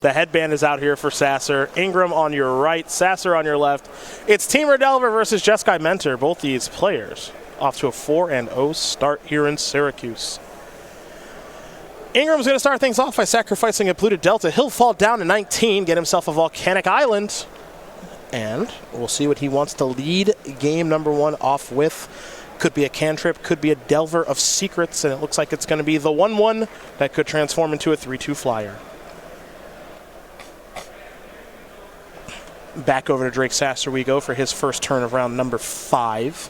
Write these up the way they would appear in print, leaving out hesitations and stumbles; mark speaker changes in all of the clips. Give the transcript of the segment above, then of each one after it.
Speaker 1: The headband is out here for Sasser. Ingram on your right, Sasser on your left. It's Teamer Delver versus Jeskai Mentor. Both these players off to a 4-0 start here in Syracuse. Ingram's going to start things off by sacrificing a polluted Delta. He'll fall down to 19, get himself a volcanic island. And we'll see what he wants to lead game number one off with. Could be a cantrip, could be a Delver of Secrets, and it looks like it's going to be the 1-1 that could transform into a 3-2 flyer. Back over to Drake Sasser we go for his first turn of round number 5.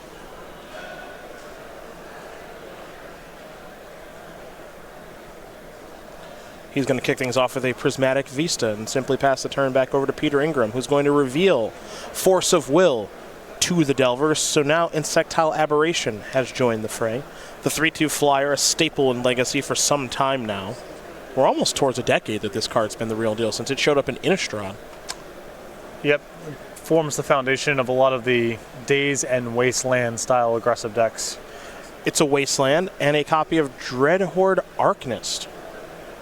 Speaker 1: He's going to kick things off with a Prismatic Vista and simply pass the turn back over to Peter Ingram, who's going to reveal Force of Will to the Delvers. So now Insectile Aberration has joined the fray. The 3-2 flyer, a staple in Legacy for some time now. We're almost towards a decade that this card's been the real deal since it showed up in Innistrad.
Speaker 2: Yep, forms the foundation of a lot of the Daze and Wasteland style aggressive decks.
Speaker 1: It's a Wasteland and a copy of Dreadhorde Arcanist.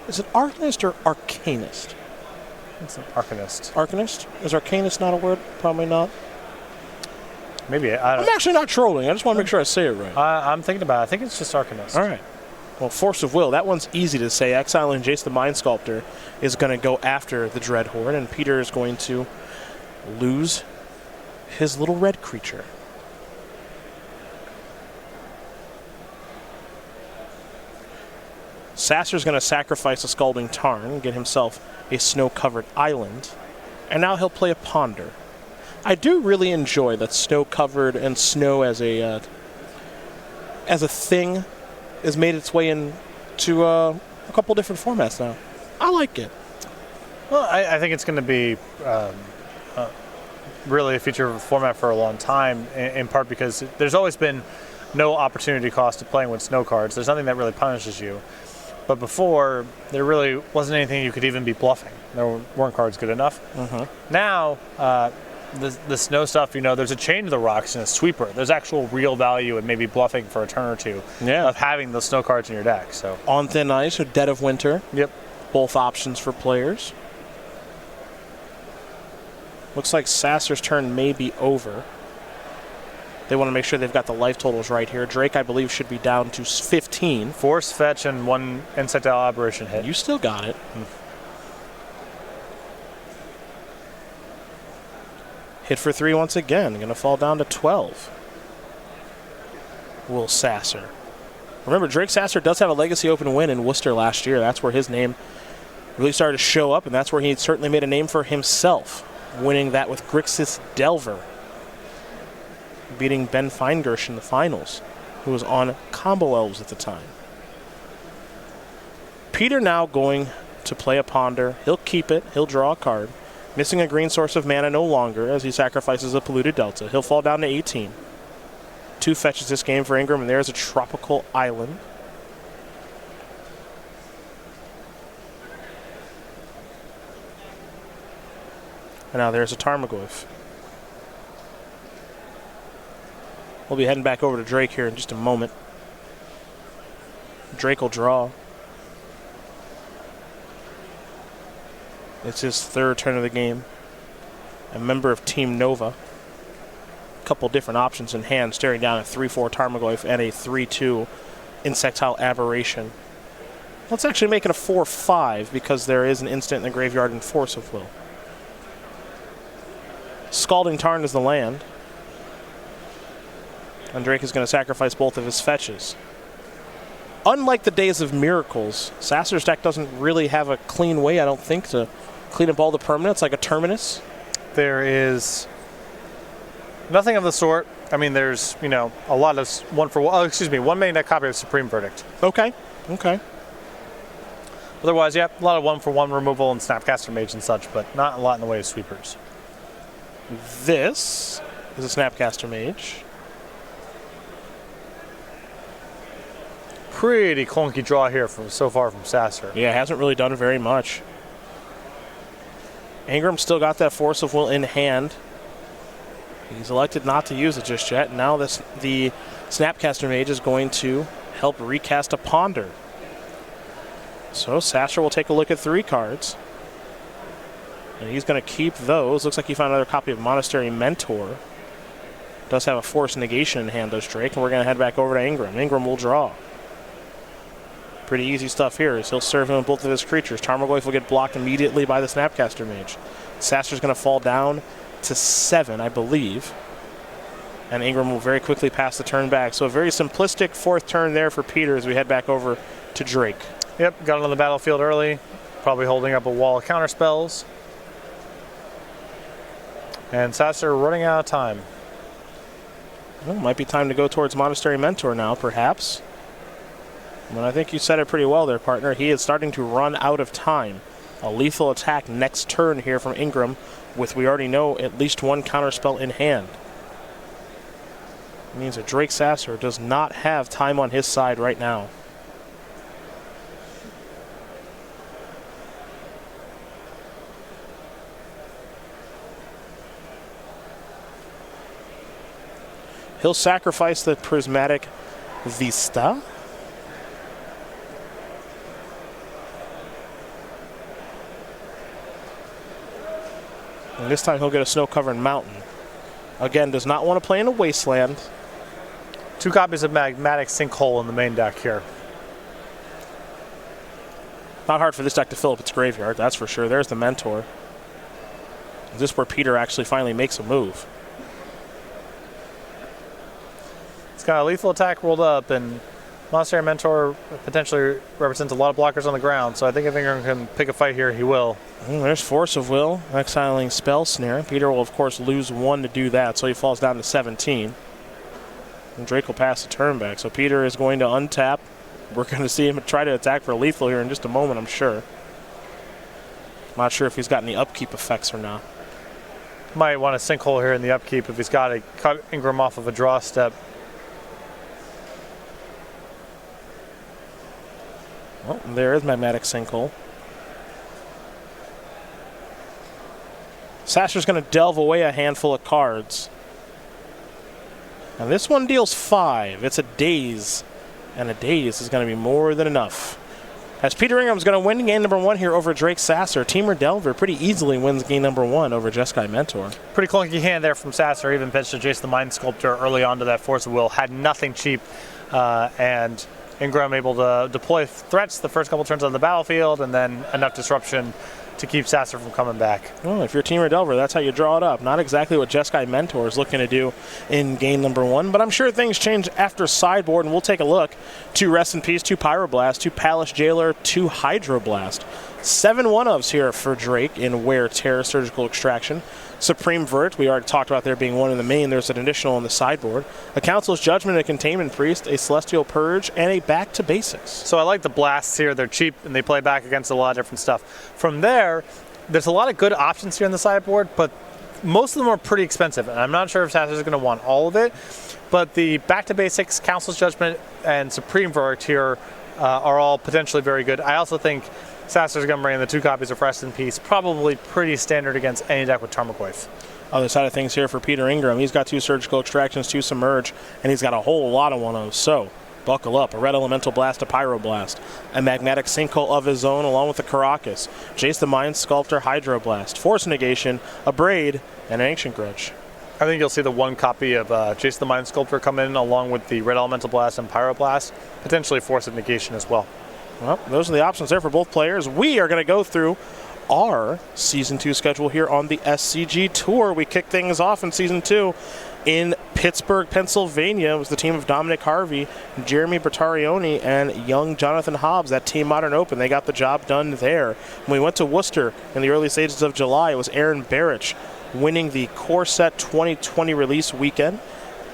Speaker 1: Is it Arcanist or Arcanist?
Speaker 2: It's an Arcanist.
Speaker 1: Arcanist? Is Arcanist not a word? Probably not.
Speaker 2: Maybe. I'm
Speaker 1: actually not trolling. I just want to make sure I say it right.
Speaker 2: I'm thinking about it. I think it's just Arcanist.
Speaker 1: All right. Well, Force of Will, that one's easy to say. Exiling Jace the Mind Sculptor is going to go after the Dreadhorde, and Peter is going to lose his little red creature. Sasser's going to sacrifice a Scalding Tarn, get himself a snow-covered island, and now he'll play a Ponder. I do really enjoy that snow-covered and snow as a thing has made its way into a couple different formats now. I like it.
Speaker 2: Well, I think it's going to be really a feature of the format for a long time, in part because there's always been no opportunity cost to playing with snow cards. There's nothing that really punishes you. But before, there really wasn't anything you could even be bluffing. There weren't cards good enough. Now, the snow stuff, there's a chain to the rocks and a sweeper. There's actual real value in maybe bluffing for a turn or two of having those snow cards in your deck. So
Speaker 1: On Thin Ice or Dead of Winter.
Speaker 2: Yep.
Speaker 1: Both options for players. Looks like Sasser's turn may be over. They want to make sure they've got the life totals right here. Drake, I believe, should be down to 15.
Speaker 2: Force, fetch, and 1 Insectile Aberration hit.
Speaker 1: You still got it. Hit for 3 once again. Going to fall down to 12. Will Sasser. Remember, Drake Sasser does have a Legacy Open win in Worcester last year. That's where his name really started to show up, and that's where he certainly made a name for himself, winning that with Grixis Delver, beating Ben Feingersh in the finals, who was on Combo Elves at the time. Peter now going to play a Ponder. He'll keep it. He'll draw a card. Missing a green source of mana no longer as he sacrifices a polluted Delta. He'll fall down to 18. 2 fetches this game for Ingram, and there's a Tropical Island. And now there's a Tarmogoyf. We'll be heading back over to Drake here in just a moment. Drake will draw. It's his 3rd turn of the game. A member of Team Nova. A couple different options in hand, staring down a 3-4 Tarmogoyf and a 3-2 Insectile Aberration. Let's actually make it a 4-5 because there is an instant in the graveyard and Force of Will. Scalding Tarn is the land. And Drake is going to sacrifice both of his fetches. Unlike the Days of Miracles, Sasser's deck doesn't really have a clean way, I don't think, to clean up all the permanents like a Terminus.
Speaker 2: There is nothing of the sort. I mean, there's, a lot of one main deck copy of Supreme Verdict.
Speaker 1: Okay.
Speaker 2: Otherwise, a lot of 1-for-1 removal and Snapcaster Mage and such, but not a lot in the way of sweepers.
Speaker 1: This is a Snapcaster Mage.
Speaker 2: Pretty clunky draw here so far from Sasser.
Speaker 1: Yeah, hasn't really done very much. Ingram still got that Force of Will in hand. He's elected not to use it just yet. Now the Snapcaster Mage is going to help recast a Ponder. So Sasser will take a look at 3 cards. And he's going to keep those. Looks like he found another copy of Monastery Mentor. Does have a Force Negation in hand, does Drake. And we're going to head back over to Ingram. Ingram will draw. Pretty easy stuff here as he'll serve him with both of his creatures. Tarmogoyf will get blocked immediately by the Snapcaster Mage. Sasser's going to fall down to 7, I believe. And Ingram will very quickly pass the turn back. So a very simplistic 4th turn there for Peter as we head back over to Drake.
Speaker 2: Yep, got on the battlefield early. Probably holding up a wall of counter spells. And Sasser running out of time.
Speaker 1: Well, might be time to go towards Monastery Mentor now, perhaps. But I think you said it pretty well there, partner. He is starting to run out of time. A lethal attack next turn here from Ingram with, we already know, at least 1 counterspell in hand. It means that Drake Sasser does not have time on his side right now. He'll sacrifice the Prismatic Vista. And this time he'll get a snow-covered mountain. Again, does not want to play in a wasteland.
Speaker 2: 2 copies of Magmatic Sinkhole in the main deck here.
Speaker 1: Not hard for this deck to fill up its graveyard, that's for sure. There's the Mentor. Is this where Peter actually finally makes a move?
Speaker 2: It's got a lethal attack rolled up, and Monastery Mentor potentially represents a lot of blockers on the ground, so I think if Ingram can pick a fight here, he will.
Speaker 1: There's Force of Will, exiling Spell Snare. Peter will, of course, lose 1 to do that, so he falls down to 17. And Drake will pass the turn back, so Peter is going to untap. We're going to see him try to attack for a lethal here in just a moment, I'm sure. Not sure if he's got any upkeep effects or not.
Speaker 2: Might want a Sinkhole here in the upkeep if he's got to cut Ingram off of a draw step.
Speaker 1: Well, there is Magmatic Sinkhole. Sasser's going to delve away a handful of cards. And this one deals 5. It's a Daze. And a Daze is going to be more than enough. As Peter Ingram's going to win game number 1 here over Drake Sasser. Teamer Delver pretty easily wins game number 1 over Jeskai Mentor.
Speaker 2: Pretty clunky hand there from Sasser. Even pitched to Jace the Mind Sculptor early on to that Force of Will. Had nothing cheap. And Ingram able to deploy threats the first couple turns on the battlefield, and then enough disruption to keep Sasser from coming back.
Speaker 1: Well, if you're Teamer Delver, that's how you draw it up. Not exactly what Jeskai Mentor is looking to do in game number 1, but I'm sure things change after sideboard, and we'll take a look. 2 Rest in Peace, 2 Pyroblast, 2 Palace Jailer, 2 Hydroblast. 7 one-ofs here for Drake in Wear Terror Surgical Extraction. Supreme Vert, we already talked about there being 1 in the main. There's an additional on the sideboard. A Council's Judgment, a Containment Priest, a Celestial Purge, and a Back to Basics.
Speaker 2: So I like the blasts here. They're cheap, and they play back against a lot of different stuff. From there, there's a lot of good options here in the sideboard, but most of them are pretty expensive. And I'm not sure if Sasser's going to want all of it, but the Back to Basics, Council's Judgment, and Supreme Vert here are all potentially very good. I also think Sasser's going to bring in the 2 copies of Rest in Peace, probably pretty standard against any deck with Tarmogoyf.
Speaker 1: Other side of things here for Peter Ingram. He's got 2 Surgical Extractions, 2 Submerge, and he's got a whole lot of one-ofs. So buckle up. A Red Elemental Blast, a Pyroblast, a Magmatic Sinkhole of his own along with the Caracas, Jace the Mind Sculptor, Hydroblast, Force Negation, a Braid, and an Ancient Grudge.
Speaker 2: I think you'll see the 1 copy of Jace the Mind Sculptor come in along with the Red Elemental Blast and Pyroblast, potentially Force of Negation as well.
Speaker 1: Well, those are the options there for both players. We are going to go through our Season 2 schedule here on the SCG Tour. We kick things off in Season 2 in Pittsburgh, Pennsylvania. It was the team of Dominic Harvey, Jeremy Bertarioni, and young Jonathan Hobbs, that Team Modern Open. They got the job done there. When we went to Worcester in the early stages of July, it was Aaron Barrich winning the Core Set 2020 release weekend,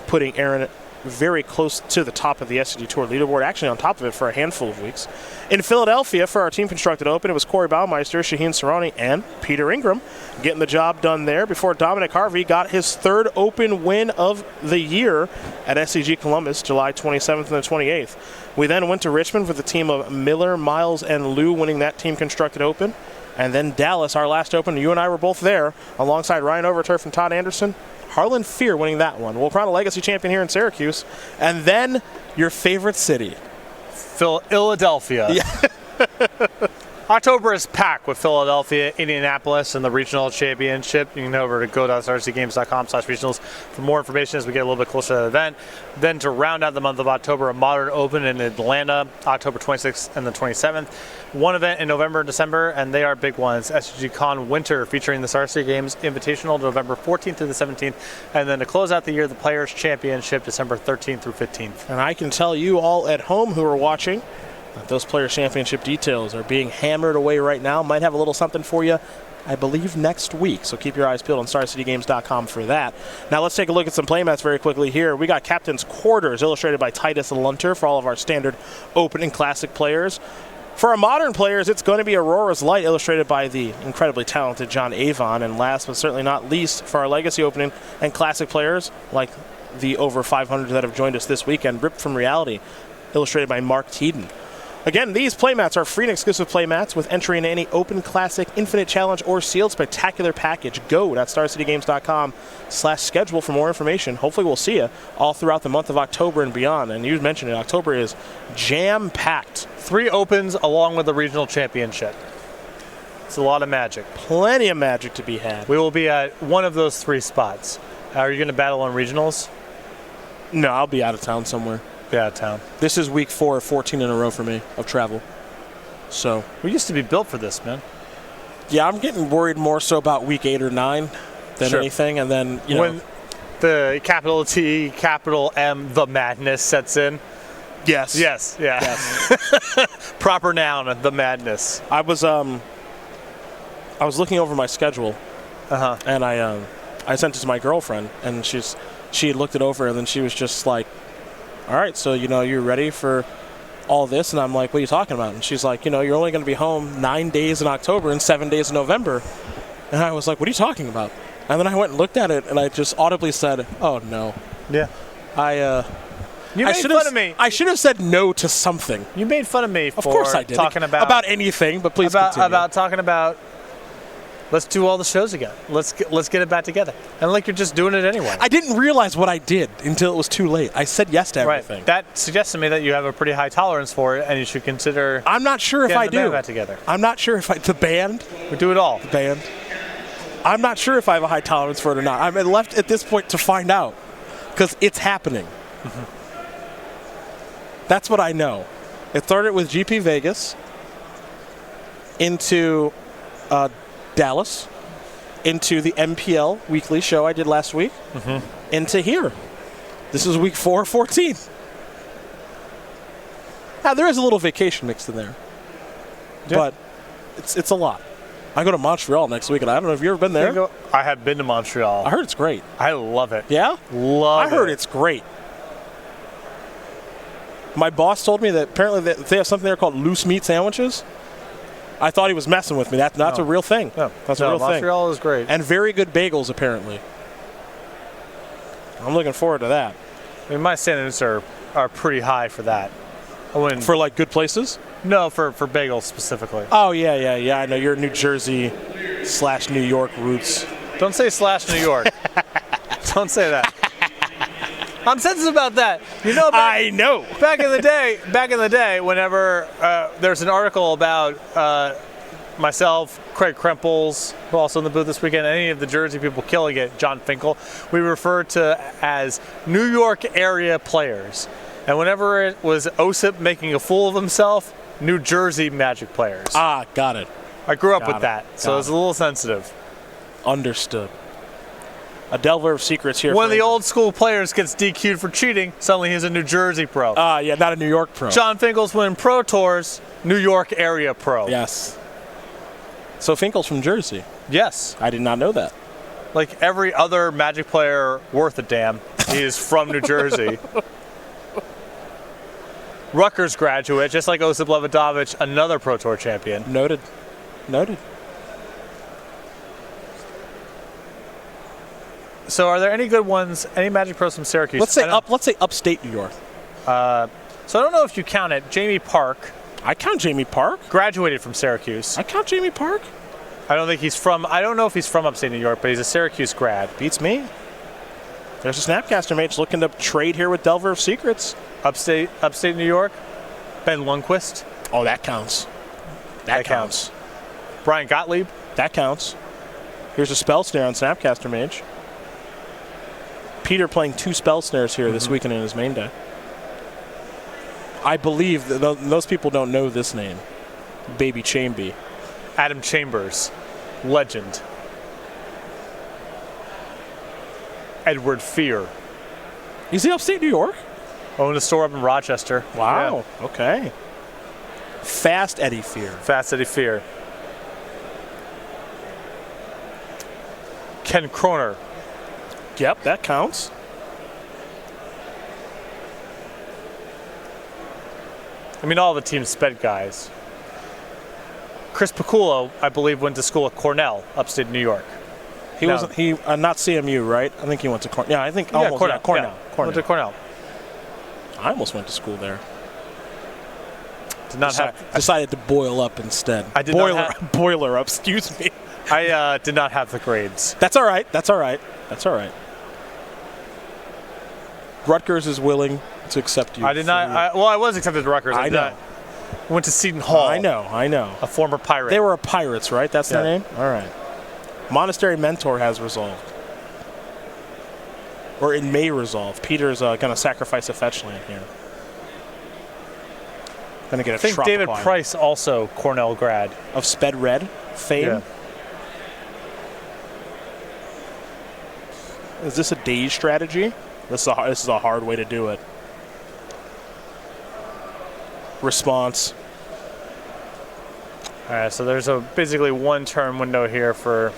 Speaker 1: putting Aaron very close to the top of the SCG Tour leaderboard, actually on top of it for a handful of weeks. In Philadelphia, for our Team Constructed Open, it was Corey Baumeister, Shaheen Sarani, and Peter Ingram getting the job done there before Dominic Harvey got his 3rd Open win of the year at SCG Columbus, July 27th and the 28th. We then went to Richmond for the team of Miller, Miles, and Lou winning that Team Constructed Open. And then Dallas, our last Open, you and I were both there, alongside Ryan Overturf and Todd Anderson. Harlan Fear winning that one. We'll crown a legacy champion here in Syracuse. And then your favorite city.
Speaker 2: Philadelphia.
Speaker 1: Yeah.
Speaker 2: October is packed with Philadelphia, Indianapolis, and the regional championship. You can go over to go.scgames.com/regionals for more information as we get a little bit closer to the event. Then to round out the month of October, a Modern Open in Atlanta, October 26th and the 27th. One event in November and December, and they are big ones. SCGNY Winter featuring the Sasser Games Invitational, November 14th through the 17th. And then to close out the year, the Players Championship, December 13th through 15th.
Speaker 1: And I can tell you all at home who are watching, those Players Championship details are being hammered away right now. Might have a little something for you, I believe, next week. So keep your eyes peeled on StarCityGames.com for that. Now let's take a look at some playmats very quickly here. We got Captain's Quarters illustrated by Titus Lunter for all of our standard Open and Classic players. For our modern players, it's going to be Aurora's Light illustrated by the incredibly talented John Avon. And last but certainly not least, for our Legacy Opening and Classic players, like the over 500 that have joined us this weekend, Ripped from Reality illustrated by Mark Teeden. Again, these playmats are free and exclusive playmats with entry into any Open, Classic, Infinite Challenge, or Sealed Spectacular package. Go.starcitygames.com/schedule for more information. Hopefully we'll see you all throughout the month of October and beyond. And you mentioned it, October is jam-packed.
Speaker 2: 3 Opens along with the regional championship. It's a lot of magic.
Speaker 1: Plenty of magic to be had.
Speaker 2: We will be at one of those 3 spots. Are you going to battle on regionals?
Speaker 1: No, I'll be out of town somewhere.
Speaker 2: Be out of town.
Speaker 1: This is week 4 of 14 in a row for me of travel. So
Speaker 2: we used to be built for this, man.
Speaker 1: Yeah, I'm getting worried more so about week 8 or 9 than anything. And then, you know,
Speaker 2: when the capital T, capital M, the madness sets in.
Speaker 1: Yes.
Speaker 2: Yes. Yeah.
Speaker 1: Yes.
Speaker 2: Proper noun, the madness.
Speaker 1: I was looking over my schedule, and I sent it to my girlfriend, and she looked it over, and then she was just like, all right, so, you know, you're ready for all this? And I'm like, what are you talking about? And she's like, you know, you're only going to be home 9 days in October and 7 days in November. And I was like, what are you talking about? And then I went and looked at it, and I just audibly said, oh, no.
Speaker 2: Yeah. You made fun of me.
Speaker 1: I should have said no to something.
Speaker 2: You made fun of me for
Speaker 1: of course I did.
Speaker 2: Talking about
Speaker 1: anything, but please continue.
Speaker 2: About talking about, let's do all the shows again. Let's get it back together. And like you're just doing it anyway.
Speaker 1: I didn't realize what I did until it was too late. I said yes to everything.
Speaker 2: Right. That suggests to me that you have a pretty high tolerance for it, and you should consider.
Speaker 1: I'm not sure if I do.
Speaker 2: Getting the band back together.
Speaker 1: I'm not sure if the band.
Speaker 2: We do it all.
Speaker 1: The band. I'm not sure if I have a high tolerance for it or not. I'm left at this point to find out, because it's happening. Mm-hmm. That's what I know. It started with GP Vegas, into Dallas, into the MPL weekly show I did last week, into here. This is week 4 of 14. Now, there is a little vacation mixed in there, but it's a lot. I go to Montreal next week, and I don't know if you've ever been there.
Speaker 2: I have been to Montreal.
Speaker 1: I heard it's great.
Speaker 2: I love it.
Speaker 1: Yeah?
Speaker 2: Love it.
Speaker 1: I heard it's great. My boss told me that apparently they have something there called loose meat sandwiches. I thought he was messing with me. That's a real thing.
Speaker 2: No.
Speaker 1: That's a real thing.
Speaker 2: Montreal is great.
Speaker 1: And very good bagels, apparently. I'm looking forward to that.
Speaker 2: I mean, my standards are pretty high for that.
Speaker 1: For, like, good places?
Speaker 2: No, for bagels specifically.
Speaker 1: Oh, yeah. I know. You're New Jersey / New York roots.
Speaker 2: Don't say / New York. Don't say that. I'm sensitive about that. You know.
Speaker 1: I know.
Speaker 2: Back in the day, whenever there's an article about myself, Craig Krempels, who also in the booth this weekend, any of the Jersey people killing it, John Finkel, we refer to as New York area players. And whenever it was Osip making a fool of himself, New Jersey Magic players.
Speaker 1: Ah, got it.
Speaker 2: I grew up with that, so it's a little sensitive.
Speaker 1: Understood. A delver of secrets here.
Speaker 2: One of the old school players gets DQ'd for cheating, suddenly he's a New Jersey pro.
Speaker 1: Yeah, not a New York pro.
Speaker 2: John Finkel's winning pro tours, New York area pro.
Speaker 1: Yes. So Finkel's from Jersey?
Speaker 2: Yes.
Speaker 1: I did not know that.
Speaker 2: Like every other Magic player worth a damn, he is from New Jersey. Rutgers graduate, just like Osip Levitovich, another Pro Tour champion.
Speaker 1: Noted.
Speaker 2: So, are there any good ones? Any Magic pros from Syracuse?
Speaker 1: Let's say upstate New York.
Speaker 2: So I don't know if you count it. Jamie Park.
Speaker 1: I count Jamie Park.
Speaker 2: Graduated from Syracuse.
Speaker 1: I count Jamie Park.
Speaker 2: I don't know if he's from upstate New York, but he's a Syracuse grad.
Speaker 1: Beats me. There's a Snapcaster mate looking to trade here with Delver of Secrets.
Speaker 2: Upstate New York. Ben Lundquist.
Speaker 1: Oh, that counts. That counts.
Speaker 2: Brian Gottlieb.
Speaker 1: That counts. Here's a spell snare on Snapcaster Mage. Peter playing 2 spell snares here this weekend in his main deck. I believe that those people don't know this name. Baby Chamby.
Speaker 2: Adam Chambers. Legend. Edward Fear.
Speaker 1: Is he upstate New York?
Speaker 2: Owned a store up in Rochester.
Speaker 1: Wow.
Speaker 2: Yeah.
Speaker 1: Okay. Fast Eddie Fear.
Speaker 2: Fast Eddie Fear. Ken Kroner.
Speaker 1: Yep, that counts.
Speaker 2: I mean, all the team sped guys. Chris Picullo, I believe, went to school at Cornell, upstate New York.
Speaker 1: He wasn't. He not CMU, right? I think he went to Cornell. Yeah, I think almost.
Speaker 2: Cornell.
Speaker 1: Yeah, Cornell.
Speaker 2: Yeah.
Speaker 1: Cornell.
Speaker 2: Went to Cornell.
Speaker 1: I almost went to school there.
Speaker 2: Did not have.
Speaker 1: Decided to boil up instead.
Speaker 2: I did
Speaker 1: boiler,
Speaker 2: not have,
Speaker 1: boiler up. Excuse me.
Speaker 2: I did not have the grades.
Speaker 1: That's all right. That's all right. That's all right. Rutgers is willing to accept you.
Speaker 2: I did not. I was accepted to Rutgers.
Speaker 1: I know.
Speaker 2: Went to Seton Hall.
Speaker 1: I know.
Speaker 2: A former Pirate.
Speaker 1: They were Pirates, right? That's their name? All right. Monastery Mentor has resolved. Or it may resolve. Peter's going to sacrifice a fetch land here. Going to get a
Speaker 2: I think
Speaker 1: Trop
Speaker 2: David
Speaker 1: Choir.
Speaker 2: Price, also Cornell grad.
Speaker 1: Of Sped Red fame.
Speaker 2: Yeah.
Speaker 1: Is this a daze strategy? This is a hard way to do it. Response.
Speaker 2: All right, so there's basically 1 turn window here for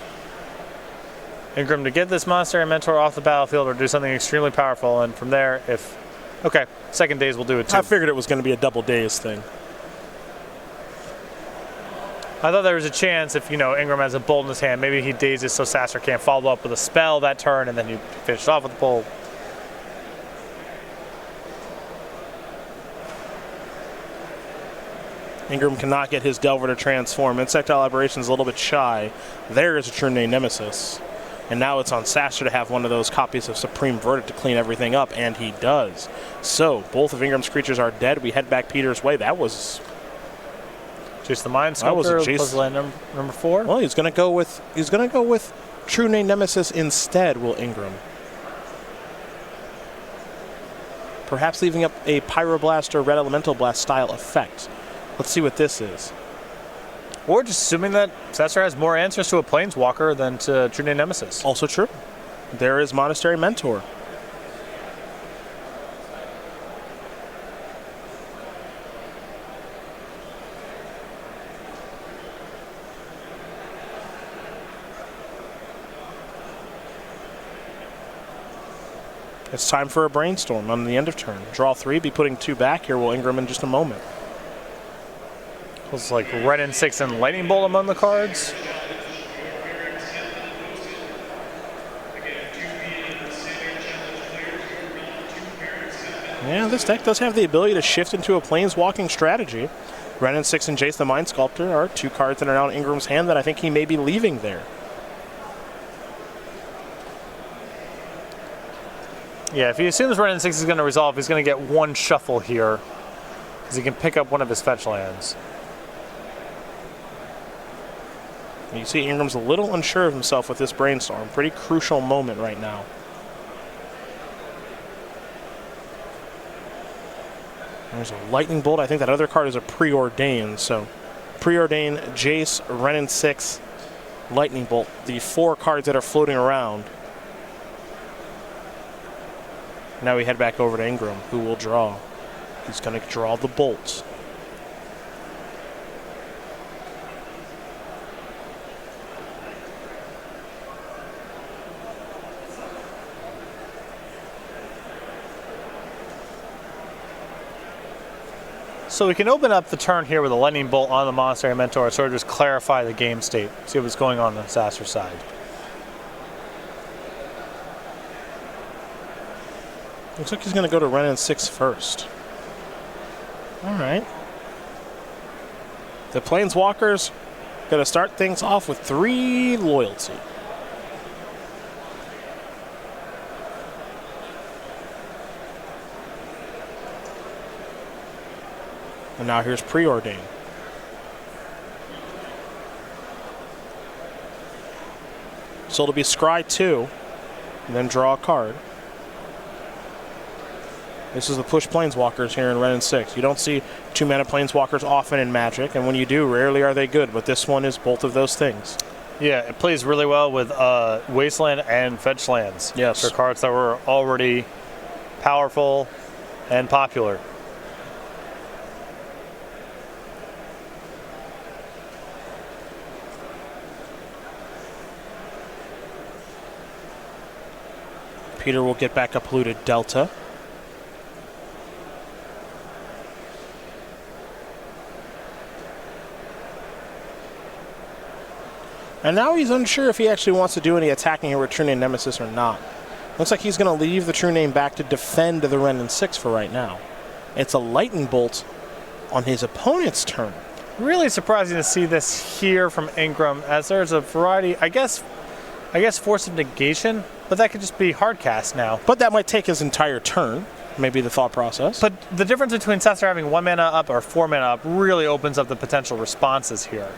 Speaker 2: Ingram to get this Monastery Mentor off the battlefield or do something extremely powerful, and from there, second daze will do it too.
Speaker 1: I figured it was going to be a double daze thing.
Speaker 2: I thought there was a chance if, Ingram has a bolt in his hand, maybe he dazes so Sasser can't follow up with a spell that turn, and then you finish off with the bolt.
Speaker 1: Ingram cannot get his Delver to transform. Insectile Aberration is a little bit shy. There is a True Name Nemesis. And now it's on Sasser to have one of those copies of Supreme Verdict to clean everything up, and he does. So, both of Ingram's creatures are dead. We head back Peter's way. That was...
Speaker 2: Jace the Mind Sculptor was land number 4.
Speaker 1: Well, he's going to go with True Name Nemesis instead, will Ingram. Perhaps leaving up a Pyroblast or Red Elemental Blast style effect. Let's see what this is.
Speaker 2: Or just assuming that Sasser has more answers to a Planeswalker than to True Name Nemesis.
Speaker 1: Also true. There is Monastery Mentor. It's time for a brainstorm on the end of turn. Draw 3, be putting 2 back. Here will Ingram in just a moment.
Speaker 2: It's like Red and 6 and Lightning Bolt among the cards.
Speaker 1: Yeah, this deck does have the ability to shift into a planeswalking strategy. Ren and 6 and Jace the Mind Sculptor are 2 cards that are now in Ingram's hand that I think he may be leaving there.
Speaker 2: Yeah, if he assumes Ren and 6 is going to resolve, he's going to get 1 shuffle here, because he can pick up one of his fetch lands.
Speaker 1: You see Ingram's a little unsure of himself with this brainstorm. Pretty crucial moment right now. There's a Lightning Bolt. I think that other card is a Preordain. So Preordain, Jace, Ren and 6, Lightning Bolt. The 4 cards that are floating around. Now we head back over to Ingram, who will draw. He's going to draw the bolts.
Speaker 2: So we can open up the turn here with a Lightning Bolt on the Monastery Mentor, sort of just clarify the game state, see what's going on the Sasser side.
Speaker 1: Looks like he's going to go to Ren and 6 first. All right. The Planeswalkers going to start things off with 3 loyalty. And now here's Preordain. So it'll be scry 2, and then draw a card. This is the push planeswalkers here in Ren and 6. You don't see 2-mana planeswalkers often in Magic, and when you do, rarely are they good, but this one is both of those things.
Speaker 2: Yeah, it plays really well with Wasteland and Fetch lands.
Speaker 1: Yes.
Speaker 2: They're cards that were already powerful and popular.
Speaker 1: Peter will get back a polluted Delta. And now he's unsure if he actually wants to do any attacking here with True Name Nemesis or not. Looks like he's going to leave the True Name back to defend the Ren and 6 for right now. It's a Lightning Bolt on his opponent's turn.
Speaker 2: Really surprising to see this here from Ingram, as there's a variety, I guess Force of Negation, but that could just be hard cast now.
Speaker 1: But that might take his entire turn, maybe the thought process.
Speaker 2: But the difference between Sasser having 1 mana up or 4 mana up really opens up the potential responses here.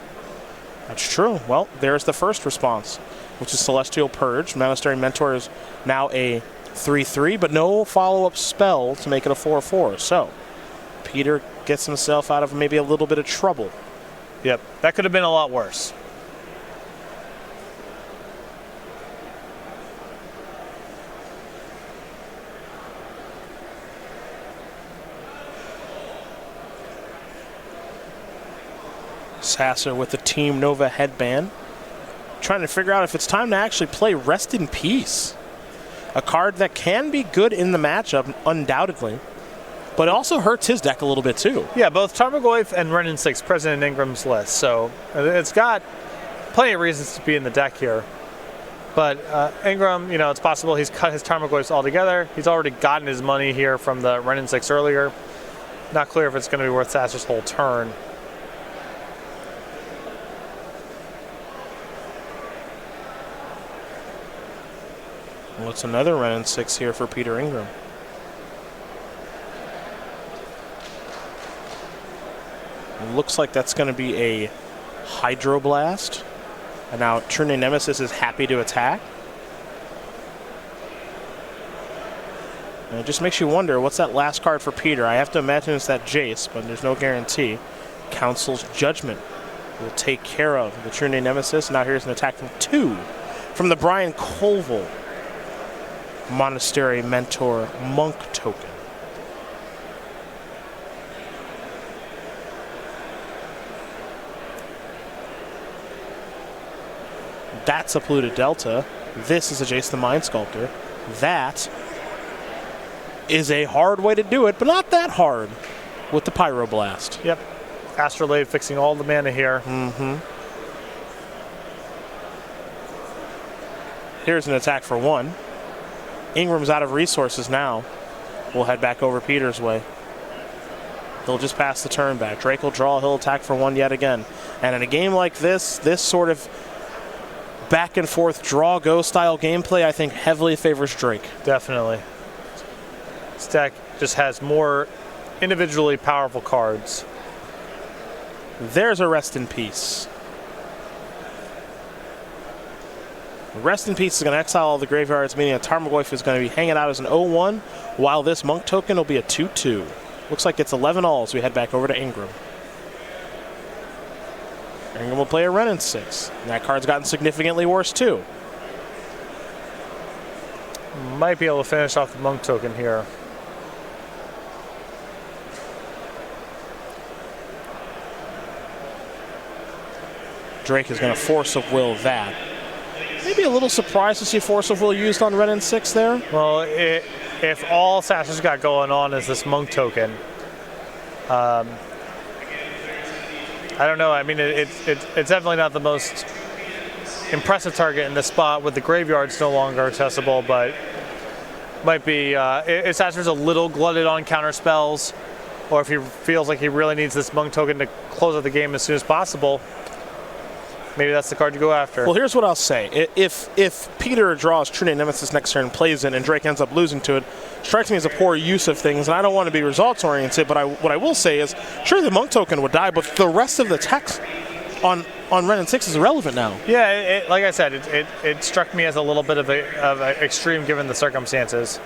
Speaker 1: That's true. Well, there's the first response, which is Celestial Purge. Monastery Mentor is now a 3/3, but no follow-up spell to make it a 4/4. So, Peter gets himself out of maybe a little bit of trouble.
Speaker 2: Yep, that could have been a lot worse.
Speaker 1: Sasser with the Team Nova headband, trying to figure out if it's time to actually play Rest in Peace. A card that can be good in the matchup, undoubtedly, but it also hurts his deck a little bit too.
Speaker 2: Yeah, both Tarmogoyf and Ren and 6 present in Ingram's list, so it's got plenty of reasons to be in the deck here. But Ingram, it's possible he's cut his Tarmogoyfs altogether. He's already gotten his money here from the Ren and 6 earlier. Not clear if it's going to be worth Sasser's whole turn.
Speaker 1: Well, it's another Ren and 6 here for Peter Ingram. It looks like that's going to be a Hydroblast. And now True Name Nemesis is happy to attack. And it just makes you wonder, what's that last card for Peter? I have to imagine it's that Jace, but there's no guarantee. Council's Judgment will take care of the True Name Nemesis. Now here's an attack from 2 from the Brian Colville Monastery Mentor Monk token. That's a polluted Delta. This is a Jace the Mind Sculptor. That is a hard way to do it, but not that hard with the Pyroblast.
Speaker 2: Yep. Astrolabe fixing all the mana here.
Speaker 1: Here's an attack for 1. Ingram's out of resources now. We'll head back over Peter's way. He'll just pass the turn back. Drake will draw. He'll attack for 1 yet again. And in a game like this sort of back and forth draw-go style gameplay, I think heavily favors Drake.
Speaker 2: Definitely. This deck just has more individually powerful cards.
Speaker 1: There's a Rest in Peace. Rest in Peace is going to exile all the graveyards, meaning a Tarmogoyf is going to be hanging out as an 0-1, while this Monk token will be a 2-2. Looks like it's 11 all as we head back over to Ingram. Ingram will play a Ren and 6. And that card's gotten significantly worse too.
Speaker 2: Might be able to finish off the Monk token here.
Speaker 1: Drake is going to Force of Will that. Maybe a little surprised to see Force of Will used on Ren and 6 there.
Speaker 2: Well, if all Sasser's got going on is this Monk token, I don't know. I mean, it's definitely not the most impressive target in this spot with the graveyards no longer accessible, but might be if Sasser's a little glutted on counter spells, or if he feels like he really needs this Monk token to close out the game as soon as possible. Maybe that's the card to go after.
Speaker 1: Well, here's what I'll say. If Peter draws True Name Nemesis next turn and plays it and Drake ends up losing to it, strikes me as a poor use of things, and I don't want to be results-oriented, but what I will say is, sure, the Monk token would die, but the rest of the text on Ren and 6 is irrelevant now.
Speaker 2: Yeah, like I said, it struck me as a little bit of a extreme given the circumstances.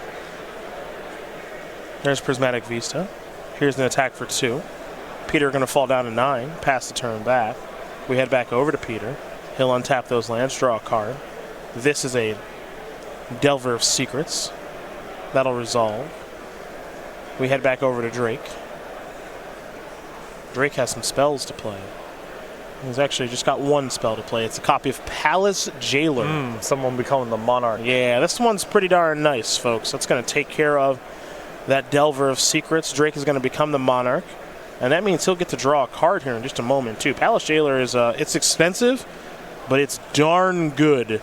Speaker 1: There's Prismatic Vista. Here's an attack for 2. Peter going to fall down to 9, pass the turn back. We head back over to Peter. He'll untap those lands, draw a card. This is a Delver of Secrets. That'll resolve. We head back over to Drake. Drake has some spells to play. He's actually just got one spell to play. It's a copy of Palace Jailer.
Speaker 2: Someone becoming the Monarch.
Speaker 1: Yeah, this one's pretty darn nice, folks. That's going to take care of that Delver of Secrets. Drake is going to become the Monarch. And that means he'll get to draw a card here in just a moment, too. Palace Jailer is it's expensive, but it's darn good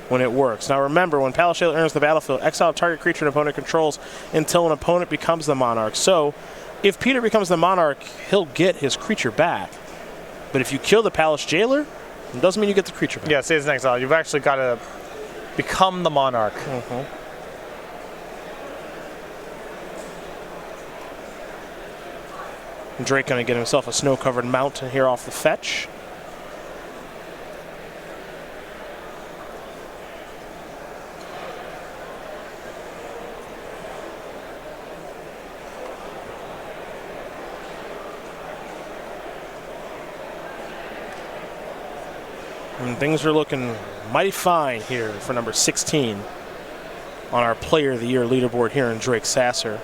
Speaker 1: when it works. Now remember, when Palace Jailer enters the battlefield, exile a target creature an opponent controls until an opponent becomes the Monarch. So if Peter becomes the Monarch, he'll get his creature back. But if you kill the Palace Jailer, it doesn't mean you get the creature back.
Speaker 2: Yeah, it stays in exile. You've actually got to become the Monarch.
Speaker 1: Drake going to get himself a snow-covered mountain here off the fetch. And things are looking mighty fine here for number 16 on our Player of the Year leaderboard here in Drake Sasser.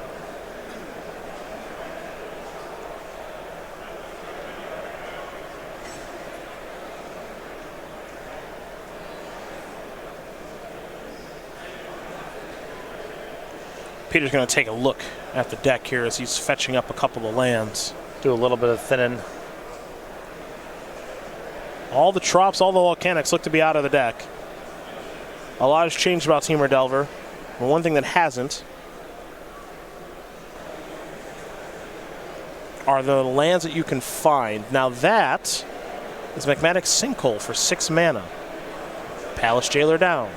Speaker 1: Peter's going to take a look at the deck here as he's fetching up a couple of lands.
Speaker 2: Do a little bit of thinning.
Speaker 1: All the Trops, all the Volcanics look to be out of the deck. A lot has changed about Temur Delver. But one thing that hasn't are the lands that you can find. Now that is Magmatic Sinkhole for 6 mana. Palace Jailer down.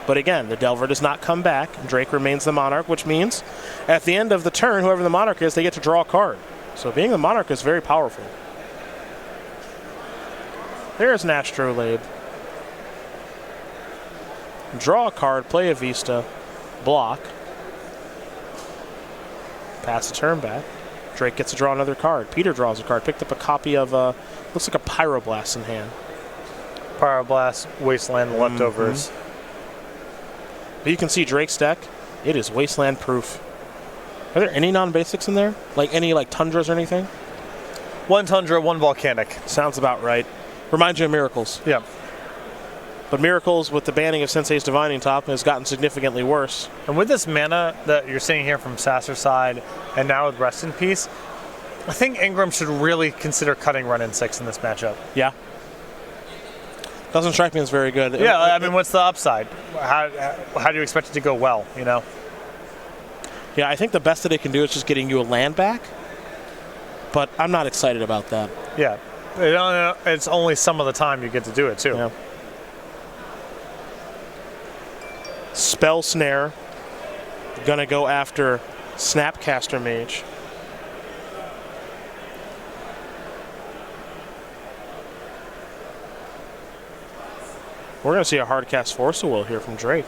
Speaker 1: But again, the Delver does not come back. Drake remains the Monarch, which means at the end of the turn, whoever the Monarch is, they get to draw a card. So being the Monarch is very powerful. There's an Astrolabe. Draw a card, play a Vista, block. Pass the turn back. Drake gets to draw another card. Peter draws a card. Picked up a copy of, looks like a Pyroblast in hand.
Speaker 2: Pyroblast, Wasteland, leftovers.
Speaker 1: But you can see Drake's deck. It is Wasteland proof. Are there any non-basics in there? Like any Tundras or anything?
Speaker 2: 1 Tundra, 1 Volcanic.
Speaker 1: Sounds about right. Reminds you of Miracles.
Speaker 2: Yeah.
Speaker 1: But Miracles, with the banning of Sensei's Divining Top, has gotten significantly worse.
Speaker 2: And with this mana that you're seeing here from Sasser's side, and now with Rest in Peace, I think Ingram should really consider cutting Run in 6 in this matchup.
Speaker 1: Yeah. Doesn't strike me as very good.
Speaker 2: Yeah, I mean, what's the upside? How do you expect it to go well, you know?
Speaker 1: Yeah, I think the best that it can do is just getting you a land back. But I'm not excited about that.
Speaker 2: Yeah. It's only some of the time you get to do it, too.
Speaker 1: Yeah. Spell Snare. Gonna go after Snapcaster Mage. We're going to see a hard cast Force of Will here from Drake.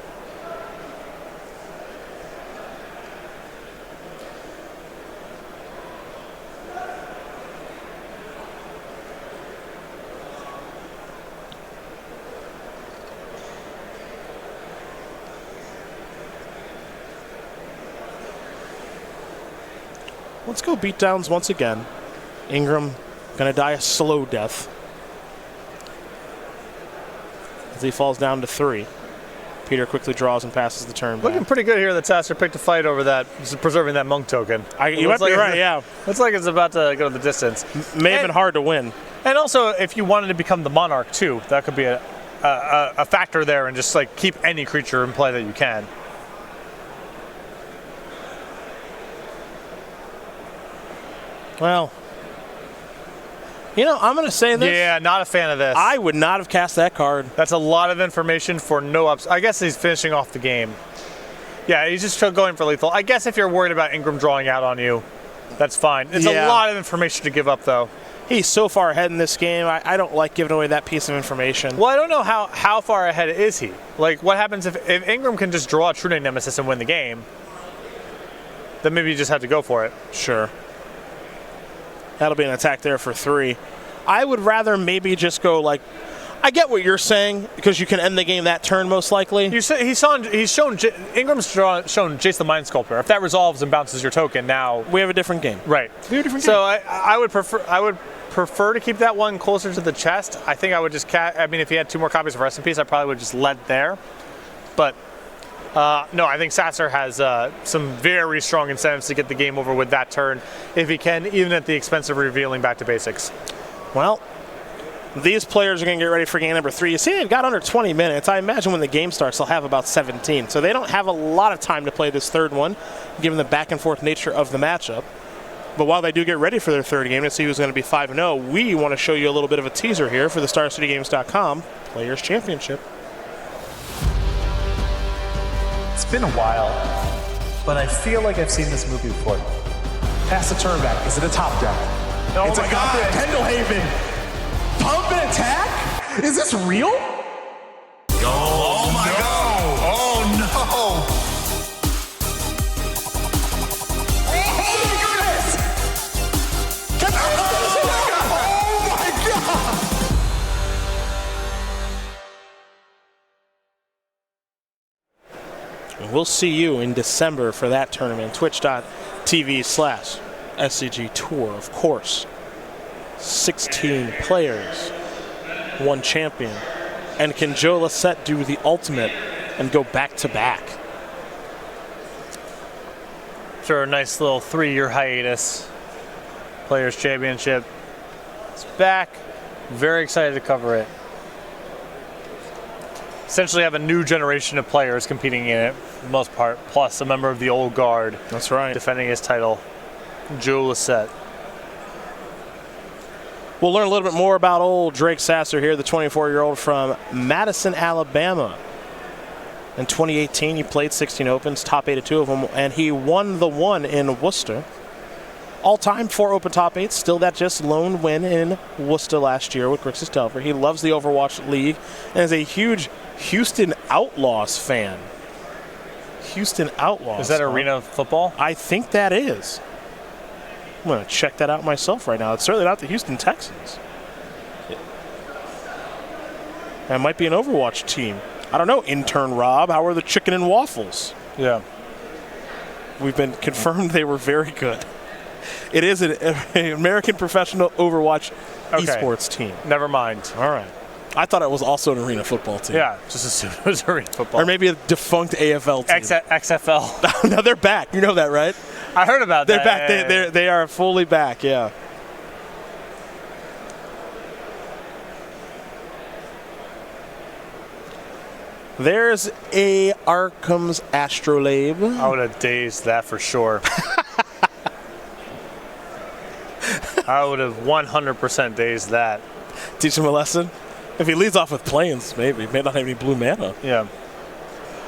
Speaker 1: Let's go beatdowns once again. Ingram going to die a slow death. He falls down to 3. Peter quickly draws and passes the turn back.
Speaker 2: Looking pretty good here that Sasser picked a fight over that, preserving that monk token.
Speaker 1: You might be right, yeah.
Speaker 2: Looks like it's about to go the distance.
Speaker 1: May have been hard to win.
Speaker 2: And also, if you wanted to become the Monarch, too, that could be a factor there, and just keep any creature in play that you can.
Speaker 1: Well, I'm going to say this.
Speaker 2: Yeah, not a fan of this.
Speaker 1: I would not have cast that card.
Speaker 2: That's a lot of information for no ups. I guess he's finishing off the game. Yeah, he's just going for lethal. I guess if you're worried about Ingram drawing out on you, that's fine. It's a lot of information to give up, though.
Speaker 1: He's so far ahead in this game. I don't like giving away that piece of information.
Speaker 2: Well, I don't know how far ahead is he. Like, what happens if Ingram can just draw a True Name Nemesis and win the game? Then maybe you just have to go for it.
Speaker 1: Sure. That'll be an attack there for 3. I would rather maybe just go like, I get what you're saying because you can end the game that turn most likely.
Speaker 2: Ingram's shown Jace the Mind Sculptor. If that resolves and bounces your token, now
Speaker 1: we have a different game.
Speaker 2: Right.
Speaker 1: We have a different
Speaker 2: game.
Speaker 1: So
Speaker 2: I would prefer to keep that one closer to the chest. I think I would just I mean, if he had 2 more copies of Rest in Peace, I probably would just let there. But no, I think Sasser has some very strong incentives to get the game over with that turn, if he can, even at the expense of revealing back to basics.
Speaker 1: Well, these players are going to get ready for game number 3. You see, they've got under 20 minutes. I imagine when the game starts, they'll have about 17. So they don't have a lot of time to play this third one, given the back-and-forth nature of the matchup. But while they do get ready for their third game to see who's going to be 5-0, we want to show you a little bit of a teaser here for the StarCityGames.com Players' Championship.
Speaker 3: It's been a while, but I feel like I've seen this movie before. Pass the turn back. Is it a top deck?
Speaker 4: Oh
Speaker 3: it's
Speaker 4: my
Speaker 3: a
Speaker 4: God,
Speaker 3: Pendlehaven. Pump and attack? Is this real?
Speaker 4: Oh my God. Oh no.
Speaker 1: We'll see you in December for that tournament. Twitch.tv/SCG Tour, of course. 16 players, 1 champion. And can Joe Lissette do the ultimate and go back-to-back?
Speaker 2: Sure, a nice little 3-year hiatus. Players' Championship. It's back. Very excited to cover it. Essentially have a new generation of players competing in it, for the most part, plus a member of the old guard.
Speaker 1: That's right.
Speaker 2: Defending his title, Joe Lissette.
Speaker 1: We'll learn a little bit more about old Drake Sasser here, the 24-year-old from Madison, Alabama. In 2018, he played 16 Opens, top 8 at 2 of them, and he won the one in Worcester. All-time 4 Open top 8s, still that just lone win in Worcester last year with Grixis Delver. He loves the Overwatch League and is a huge Houston Outlaws fan. Houston Outlaws.
Speaker 2: Is that arena football?
Speaker 1: I think that is. I'm going to check that out myself right now. It's certainly not the Houston Texans. That might be an Overwatch team. I don't know, intern Rob. How are the chicken and waffles?
Speaker 2: Yeah.
Speaker 1: We've been confirmed they were very good. It is an American professional Overwatch esports team.
Speaker 2: Never mind.
Speaker 1: All right. I thought it was also an arena football team.
Speaker 2: Yeah, just assume it was arena football.
Speaker 1: Or maybe a defunct AFL team.
Speaker 2: XFL.
Speaker 1: No, they're back. You know that, right?
Speaker 2: I heard about
Speaker 1: They're
Speaker 2: that.
Speaker 1: back. They are fully back, yeah. There's a Arkham's Astrolabe.
Speaker 2: I would have dazed that for sure. I would have 100% dazed that.
Speaker 1: Teach him a lesson? If he leads off with planes, maybe. May not have any blue mana.
Speaker 2: Yeah.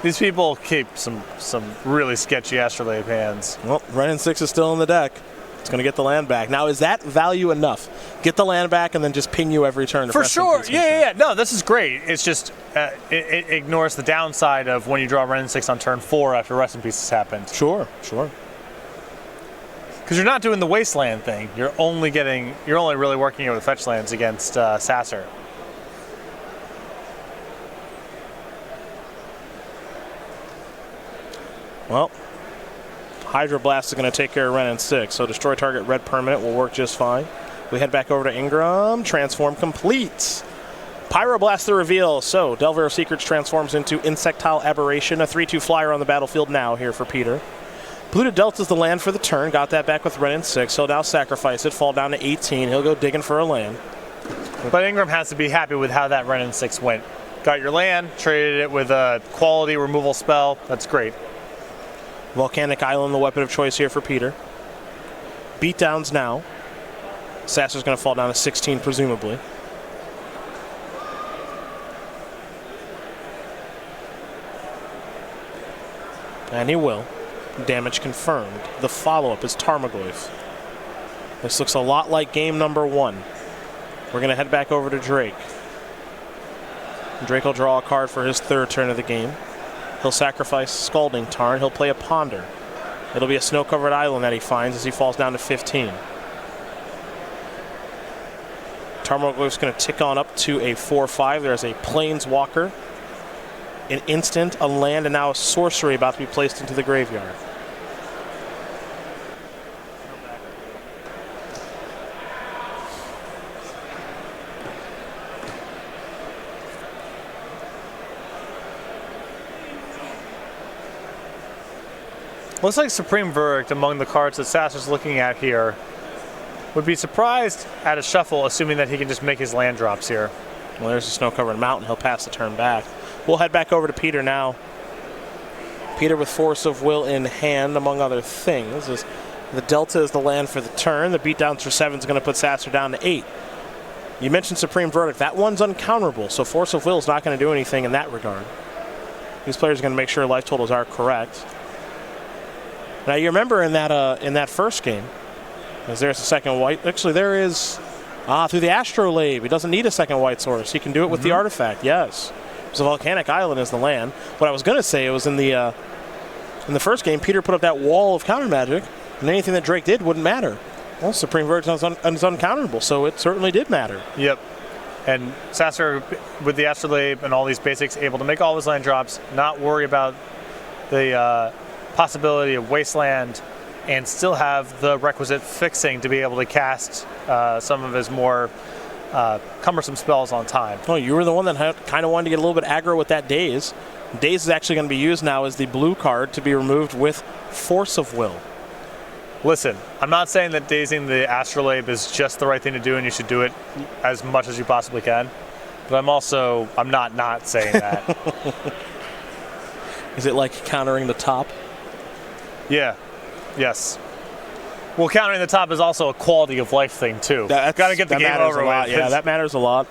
Speaker 2: These people keep some really sketchy Astrolabe hands.
Speaker 1: Well, Renin 6 is still in the deck. It's going to get the land back. Now, is that value enough? Get the land back and then just ping you every turn.
Speaker 2: For sure. Yeah. No, this is great. It's just it ignores the downside of when you draw Renin 6 on turn 4 after Rest in Peace has happened.
Speaker 1: Sure.
Speaker 2: Because you're not doing the Wasteland thing. You're only really working with fetch lands against Sasser.
Speaker 1: Well, Hydro Blast is going to take care of Renin 6, so destroy target red permanent will work just fine. We head back over to Ingram. Transform complete. Pyroblast the reveal. So Delver of Secrets transforms into Insectile Aberration, a 3/2 flyer on the battlefield now here for Peter. Polluted Delta's the land for the turn. Got that back with Renin 6. He'll now sacrifice it, fall down to 18. He'll go digging for a land.
Speaker 2: But Ingram has to be happy with how that Renin 6 went. Got your land, traded it with a quality removal spell. That's great.
Speaker 1: Volcanic Island, the weapon of choice here for Peter. Beatdowns now. Sasser's going to fall down to 16, presumably. And he will. Damage confirmed. The follow-up is Tarmogoyf. This looks a lot like game number 1. We're going to head back over to Drake. Drake will draw a card for his third turn of the game. He'll sacrifice Scalding Tarn. He'll play a Ponder. It'll be a snow-covered island that he finds as he falls down to 15. Tarmogoyf's going to tick on up to a 4/5. There's a Planeswalker, an instant, a land, and now a sorcery about to be placed into the graveyard.
Speaker 2: Looks like Supreme Verdict among the cards that Sasser's looking at here. Would be surprised at a shuffle, assuming that he can just make his land drops here.
Speaker 1: Well, there's a snow-covered mountain. He'll pass the turn back. We'll head back over to Peter now. Peter with Force of Will in hand, among other things. The Delta is the land for the turn. The beatdown for 7 is going to put Sasser down to 8. You mentioned Supreme Verdict. That one's uncounterable, so Force of Will is not going to do anything in that regard. These players are going to make sure life totals are correct. Now, you remember in that first game, as there's a second white. Actually, there is through the Astrolabe. He doesn't need a second white source. He can do it with the artifact. Yes, it's a volcanic island is the land. What I was going to say, it was in the first game. Peter put up that wall of counter magic, and anything that Drake did wouldn't matter. Well, Supreme Verdict is uncounterable, so it certainly did matter.
Speaker 2: Yep. And Sasser, with the Astrolabe and all these basics, able to make all his land drops, not worry about the possibility of Wasteland, and still have the requisite fixing to be able to cast some of his more cumbersome spells on time.
Speaker 1: Oh, you were the one that kind of wanted to get a little bit aggro with that Daze. Daze is actually going to be used now as the blue card to be removed with Force of Will.
Speaker 2: Listen, I'm not saying that dazing the Astrolabe is just the right thing to do and you should do it as much as you possibly can, but I'm not saying that.
Speaker 1: Is it like countering the top?
Speaker 2: Yeah. Yes. Well, countering the top is also a quality of life thing too. Got to get the game over with.
Speaker 1: Yeah, that matters a lot.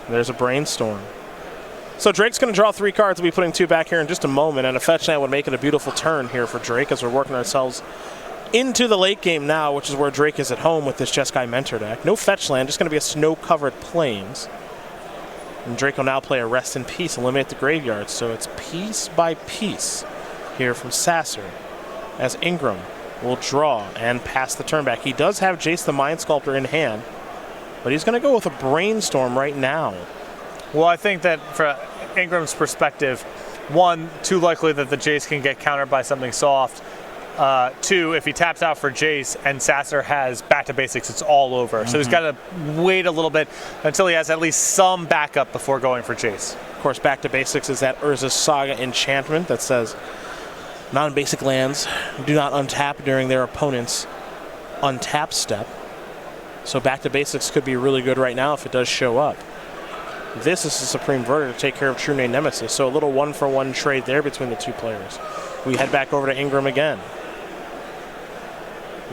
Speaker 1: There's a Brainstorm. So Drake's going to draw 3 cards. We'll be putting 2 back here in just a moment, and a fetch land would make it a beautiful turn here for Drake as we're working ourselves into the late game now, which is where Drake is at home with this Jeskai Mentor deck. No fetch land, just going to be a snow-covered Plains. And Drake will now play a Rest in Peace, eliminate the graveyard. So it's piece by piece here from Sasser as Ingram will draw and pass the turn back. He does have Jace the Mind Sculptor in hand, but he's going to go with a Brainstorm right now.
Speaker 2: Well, I think that for Ingram's perspective, 1, too likely that the Jace can get countered by something soft. 2, if he taps out for Jace and Sasser has back to basics, it's all over. So he's got to wait a little bit until he has at least some backup before going for Jace.
Speaker 1: Of course, back to basics is that Urza's Saga enchantment that says non-basic lands do not untap during their opponent's untap step. So back to basics could be really good right now if it does show up. This is the Supreme Verdict to take care of True Name Nemesis. So a little 1-for-1 trade there between the two players. We head back over to Ingram again.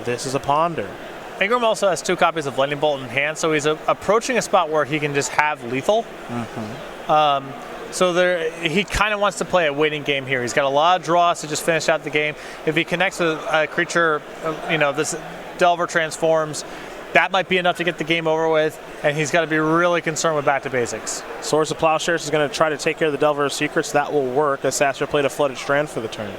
Speaker 1: This is a Ponder.
Speaker 2: Ingram also has 2 copies of Lightning Bolt in hand, so he's approaching a spot where he can just have lethal. So he kind of wants to play a waiting game here. He's got a lot of draws to just finish out the game. If he connects with a creature, this Delver transforms, that might be enough to get the game over with, and he's got to be really concerned with back to basics.
Speaker 1: Swords of Plowshares is going to try to take care of the Delver of Secrets. That will work as Sasser played a Flooded Strand for the turn.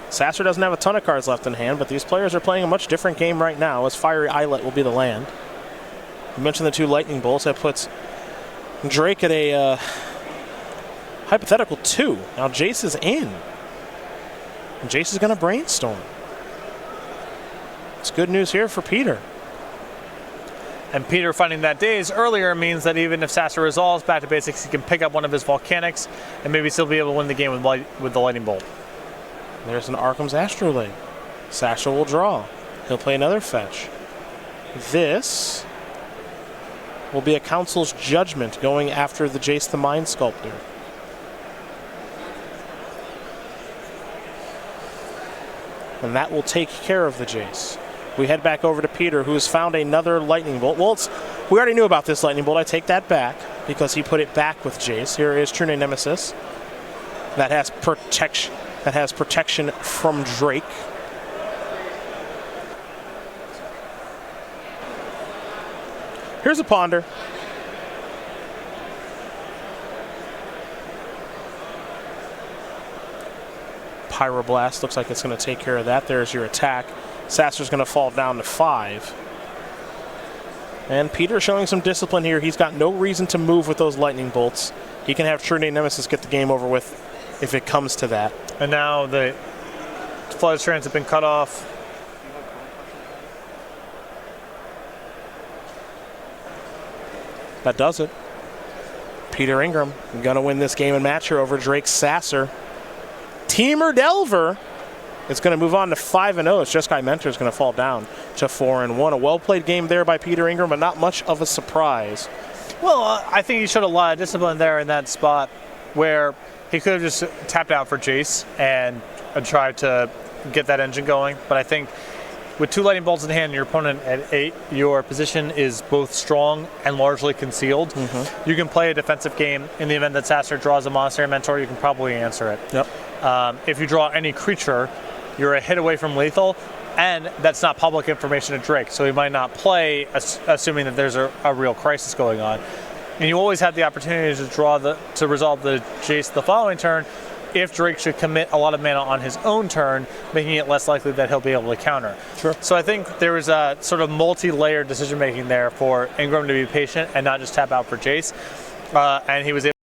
Speaker 1: Sasser doesn't have a ton of cards left in hand, but these players are playing a much different game right now as Fiery Islet will be the land. You mentioned the 2 Lightning Bolts. That puts Drake at a hypothetical 2. Now Jace is in. And Jace is going to Brainstorm. It's good news here for Peter.
Speaker 2: And Peter finding that Daze earlier means that even if Sasser resolves back to basics, he can pick up one of his Volcanics and maybe still be able to win the game with the Lightning Bolt.
Speaker 1: There's an Arkham's Astrolabe. Sasser will draw. He'll play another fetch. This will be a Council's Judgment going after the Jace the Mind Sculptor. And that will take care of the Jace. We head back over to Peter, who has found another Lightning Bolt. Well, we already knew about this Lightning Bolt. I take that back because he put it back with Jace. Here is True Name Nemesis. That has protection from Drake. Here's a ponder. Pyroblast looks like it's going to take care of that. There's your attack. Sasser's going to fall down to 5. And Peter showing some discipline here. He's got no reason to move with those lightning bolts. He can have True Name Nemesis get the game over with if it comes to that.
Speaker 2: And now the flood strands have been cut off.
Speaker 1: That does it. Peter Ingram going to win this game and match here over Drake Sasser. Teamer Delver is going to move on to 5-0. It's Jeskai Mentor is going to fall down to 4-1. A well-played game there by Peter Ingram, but not much of a surprise.
Speaker 2: Well, I think he showed a lot of discipline there in that spot where he could have just tapped out for Jace and tried to get that engine going. But I think with 2 lightning bolts in hand and your opponent at 8, your position is both strong and largely concealed. You can play a defensive game. In the event that Sasser draws a Monastery Mentor, you can probably answer it.
Speaker 1: Yep.
Speaker 2: If you draw any creature, you're a hit away from lethal, and that's not public information to Drake, so he might not play assuming that there's a real crisis going on. And you always have the opportunity to resolve the Jace the following turn if Drake should commit a lot of mana on his own turn, making it less likely that he'll be able to counter.
Speaker 1: Sure.
Speaker 2: So I think there was a sort of multi-layered decision-making there for Ingram to be patient and not just tap out for Jace, and he was able